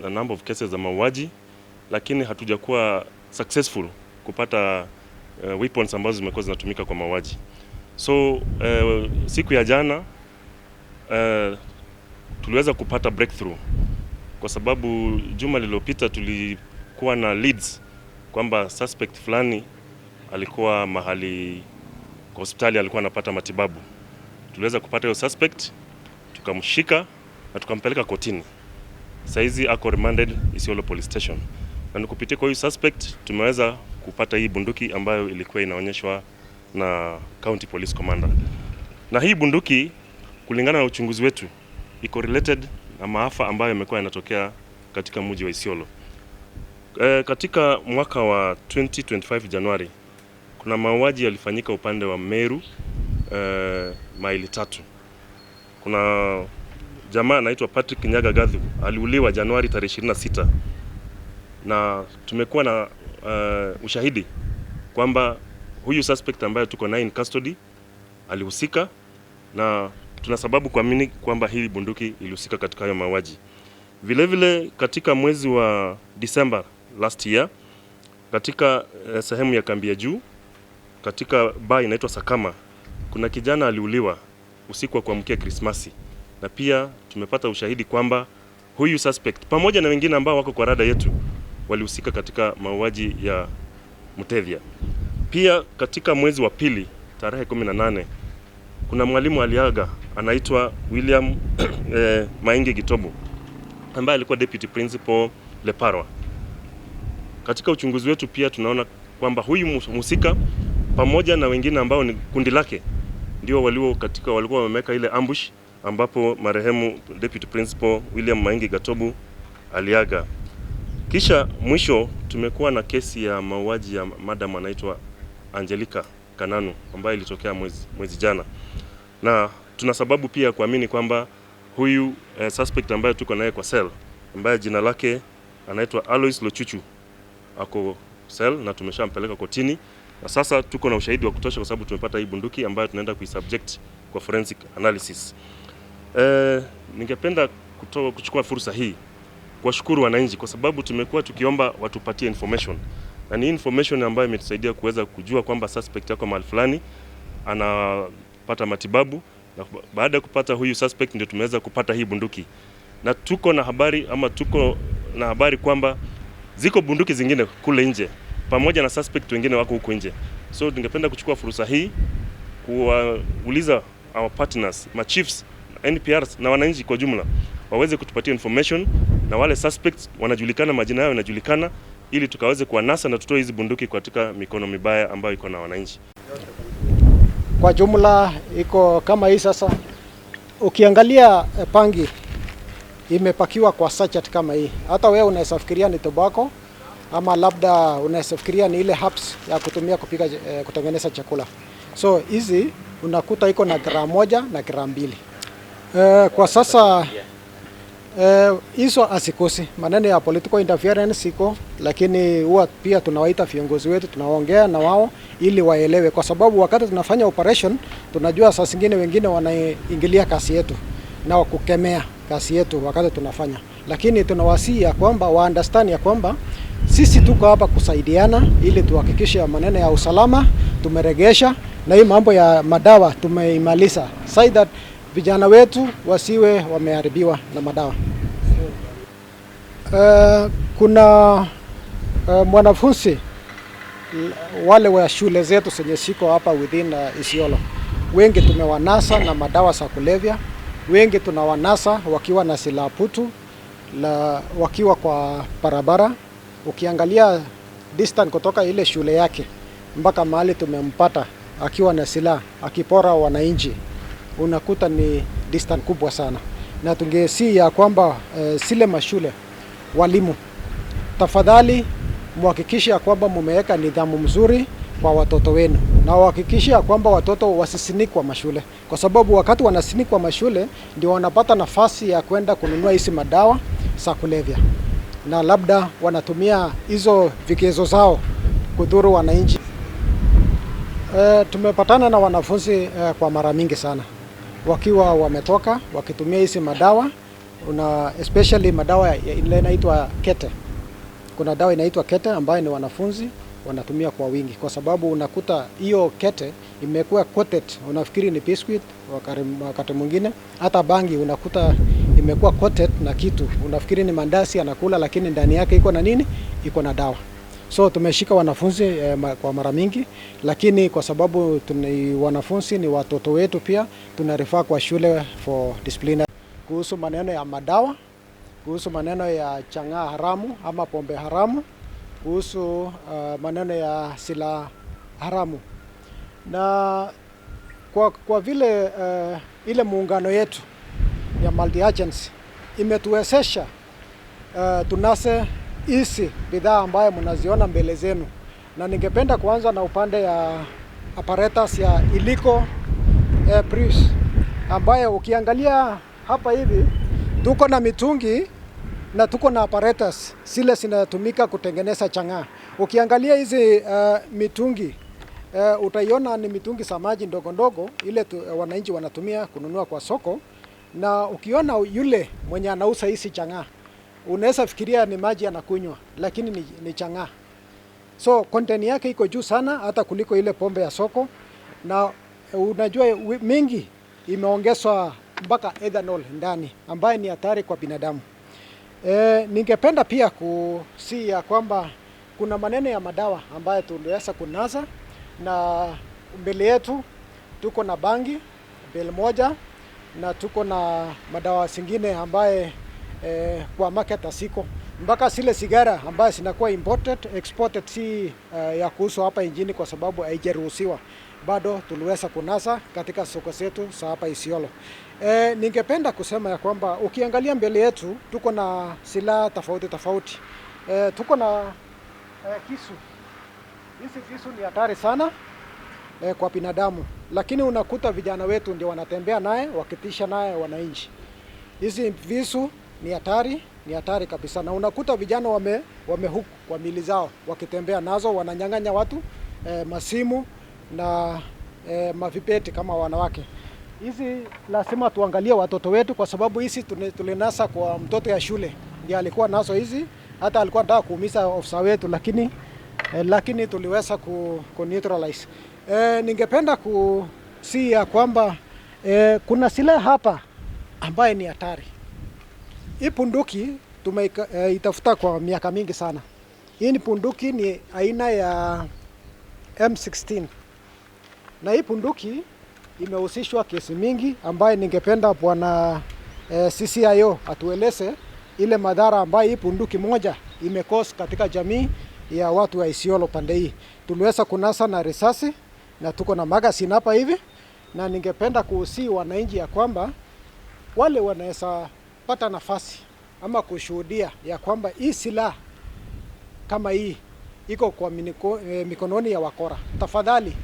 a number of cases za mauaji, lakini hatujakuwa successful kupata weapons ambazo zimekuwa zinatumika kwa mauaji. So siku ya jana tuliweza kupata breakthrough kwa sababu juma lililopita tulikuwa na leads kwamba suspect fulani alikuwa mahali kwa hospitali, alikuwa anapata matibabu. Tuliweza kupata hiyo suspect, tukamshika na tukampeleka kotini. Saizi ako remanded Isiolo Police Station. Na kupitia kwa hiyo suspect tumeweza kupata hii bunduki ambayo ilikuwa inaonyeshwa na County Police Commander. Na hii bunduki kulingana na uchunguzi wetu iko related na maafa ambayo yamekuwa yanatokea katika mji wa Isiolo. Katika mwaka wa 2025 Januari kuna mauaji yalifanyika upande wa Meru maili 3. Kuna jamaa anaitwa Patrick Nyaga Gathu aliuliwa Januari tarehe 26, na tumekuwa na ushahidi kwamba huyu suspect ambaye tuko naye in custody alihusika, na tuna sababu kuamini kwamba hii bunduki ilihusika katika hayo mauaji. Vile vile katika mwezi wa December last year katika sehemu ya kambi ya juu katika bar inaitwa Sakama kuna kijana aliuliwa usiku wa kuamkia Krismasi, na pia tumepata ushahidi kwamba huyu suspect pamoja na wengine ambao wako kwa rada yetu walihusika katika mauaji ya Muthethia. Pia katika mwezi wa pili tarehe 18 kuna mwalimu aliaga anaitwa William Maingi Gitobu ambaye alikuwa deputy principal Leparwa. Katika uchunguzi wetu pia tunaona kwamba huyu mhusika pamoja na wengine ambao ni kundi lake ndio walikuwa wameweka ile ambush ambapo marehemu deputy principal William Maingi Gitobu aliaga. Kisha mwisho tumekuwa na kesi ya mauaji ya madam anaitwa Angelica Kananu ambaye ilitokea mwezi jana, na tuna sababu pia kuamini kwamba huyu suspect ambaye tuko naye kwa cell ambaye jina lake anaitwa Alois Lochuchu ako cell na tumeshampeleka kotini, na sasa tuko na ushahidi wa kutosha kwa sababu tumepata hii bunduki ambayo tunaenda kuisubject kwa forensic analysis. Ningependa kuchukua fursa hii kuwashukuru wananchi kwa sababu tumekuwa tukiomba watupatie information, na ni information ambayo imetusaidia kuweza kujua kwamba suspect yako mahali fulani anapata matibabu, na baada ya kupata huyu suspect ndio tumeweza kupata hii bunduki, na tuko na habari kwamba ziko bunduki zingine kule nje pamoja na suspect wengine wako huko nje. So ningependa kuchukua fursa hii kuwauliza our partners, chiefs, NPRs na wananchi kwa jumla waweze kutupatia information, na wale suspects wanajulikana, majina yao yanajulikana, ili tukaweze kuwanasa na tutoe hizi bunduki katika mikono mibaya ambayo iko na wananchi. Kwa jumla iko kama hii sasa. Ukiangalia pangi imepakiwa kwa sachet kama hii. Hata wewe unaweza fikiria ni tobacco ama labda unaweza fikiria ni ile herbs ya kutumia kupika kutengeneza chakula. So hizi unakuta iko na gramu 1 na gramu 2. Kwa sasa hizo asikosi maneno ya political interference iko, lakini huwa pia tunawaita viongozi wetu, tunaongea na wao ili waelewe, kwa sababu wakati tunafanya operation tunajua saa zingine wengine wanaingilia kasi yetu na kukemea kasi yetu wakati tunafanya, lakini tunawasihi ya kwamba wa understand ya kwamba sisi tuko hapa kusaidiana ili tuhakikishe maneno ya usalama tumeregesha, na hii mambo ya madawa tumeimaliza, so that vijana wetu wasiwe wameharibiwa na madawa. Kuna mwanafunzi wale wa shule zetu zenye siko hapa within Isiolo, wengi tumewanasa na madawa za kulevya, wengi tunawanasa wakiwa na silaha putu wakiwa kwa barabara. Ukiangalia distance kutoka ile shule yake mpaka mahali tumempata akiwa na silaha akipora wananchi, unakuta ni distance kubwa sana, na tungesi ya kwamba sile mashule walimu, tafadhali muhakikishe kwamba mumeweka nidhamu mzuri kwa watoto wenu, na uhakikishe kwamba watoto wasisinikwa mashule, kwa sababu wakati wanasinikwa mashule ndio wanapata nafasi ya kwenda kununua hizi madawa za kulevya, na labda wanatumia hizo vigezo zao kudhuru wananchi. Tumepatana na wanafunzi kwa mara mingi sana wakiwa wametoka wakitumia hizi madawa especially madawa ile inaitwa kete. Kuna dawa inaitwa kete ambayo ni wanafunzi wanatumia kwa wingi, kwa sababu unakuta hiyo kete imekuwa coated, unafikiri ni biscuit, wakati mwingine hata bangi unakuta imekuwa coated na kitu, unafikiri ni mandazi anakula, lakini ndani yake iko na nini? Iko na dawa. So tumeshika wanafunzi kwa mara mingi, lakini kwa sababu wanafunzi ni watoto wetu pia, tunarifaa kwa shule for discipline. Kuhusu maneno ya madawa, kuhusu maneno ya chang'aa haramu ama pombe haramu, kuhusu maneno ya silaha haramu. Na kwa vile ile muungano yetu ya multi agency imetuwezesha tunase hizi bidhaa ambayo mnaziona mbele zenu, na ningependa kuanza na upande ya apparatus ya illegal brews, ambayo ukiangalia hapa hivi tuko na mitungi na tuko na apparatus zile zinatumika kutengeneza chang'aa. Ukiangalia hizi mitungi utaiona ni mitungi za maji ndogo ndogo ile wananchi wanatumia kununua kwa soko, na ukiona yule mwenye anauza hizi chang'aa unaweza fikiria ni maji anakunywa, lakini ni chang'aa. So content yake iko juu sana hata kuliko ile pombe ya soko, na unajua mingi imeongezwa mpaka ethanol ndani ambaye ni hatari kwa binadamu. Ningependa pia kusia kwamba kuna maneno ya madawa ambayo tunaweza kunasa, na mbele yetu tuko na bangi bale moja, na tuko na madawa zingine ambaye kwa market asiko, mpaka zile sigara ambayo zinakuwa imported exported, si ya kuhusu hapa nchini kwa sababu haijaruhusiwa bado, tuliweza kunasa katika soko zetu za hapa Isiolo. Ningependa kusema ya kwamba ukiangalia mbele yetu tuko na silaha tofauti tofauti. Tuko na kisu. Hizi visu ni hatari sana kwa binadamu, lakini unakuta vijana wetu ndio wanatembea naye wakitisha naye wananchi. Hizi visu ni hatari kabisa, na unakuta vijana wamehuku kwa mili zao wakitembea nazo, wananyang'anya watu masimu na mavipeti kama wanawake. Hizi lazima tuangalie watoto wetu, kwa sababu hizi tulinasa kwa mtoto ya shule ndiye alikuwa nazo hizi, hata alikuwa anataka kuumiza ofisa wetu, lakini tuliweza ku neutralize. Ningependa kusia kwamba kuna silaha hapa ambaye ni hatari. Hii punduki tumeitafuta kwa miaka mingi sana. Hii ni punduki ni aina ya M16. Na hii punduki imehusishwa kesi mingi ambaye ningependa bwana CCIO atueleze ile madhara ambayo hii punduki moja imekosa katika jamii ya watu wa Isiolo pande hii. Tuliweza kunasa na risasi na tuko na magazine hapa hivi, na ningependa kuhusi wananchi ya kwamba wale wanaweza pata nafasi ama kushuhudia ya kwamba hii silaha kama hii iko kwa mikononi ya wakora, tafadhali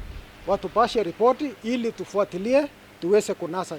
watupashe ripoti ili tufuatilie tuweze kunasa.